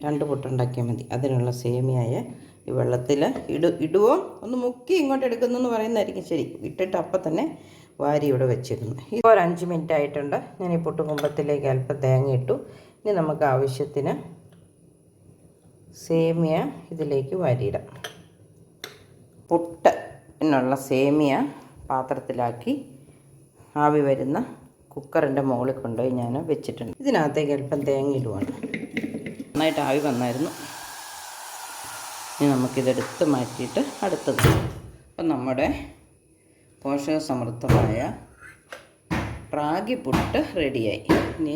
2 പുട്ടുണ്ടാക്കിയാൽ മതി. അതിനുള്ള സേമിയായ ഈ വെള്ളത്തിൽ ഇടുവോ ഒന്ന് മുക്കി ഇങ്ങോട്ട് എടുക്കുന്നു എന്ന് പറയുന്നതായിരിക്കും ശരി. ഇട്ടിട്ട് അപ്പം തന്നെ വാരി ഇവിടെ വെച്ചിരുന്നു. ഇപ്പോൾ ഒരു 5 മിനിറ്റ് ആയിട്ടുണ്ട്. ഞാൻ ഈ പുട്ട് കുമ്പത്തിലേക്ക് അല്പം തേങ്ങ ഇട്ടു. ഇനി നമുക്ക് ആവശ്യത്തിന് സേമിയ ഇതിലേക്ക് വാരിയിടാം. പുട്ടിനുള്ള സേമിയ പാത്രത്തിലാക്കി ആവി വരുന്ന കുക്കറിൻ്റെ മുകളിൽ കൊണ്ടുപോയി ഞാൻ വെച്ചിട്ടുണ്ട്. ഇതിനകത്തേക്ക് അല്പം തേങ്ങ ഇടുവാണ്. നന്നായിട്ട് ആവി വന്നായിരുന്നു. ഇനി നമുക്കിതെടുത്ത് മാറ്റിയിട്ട് അടുത്തത്. അപ്പം നമ്മുടെ പോഷകസമൃദ്ധമായ റാഗി പുട്ട് റെഡിയായി. ഇനി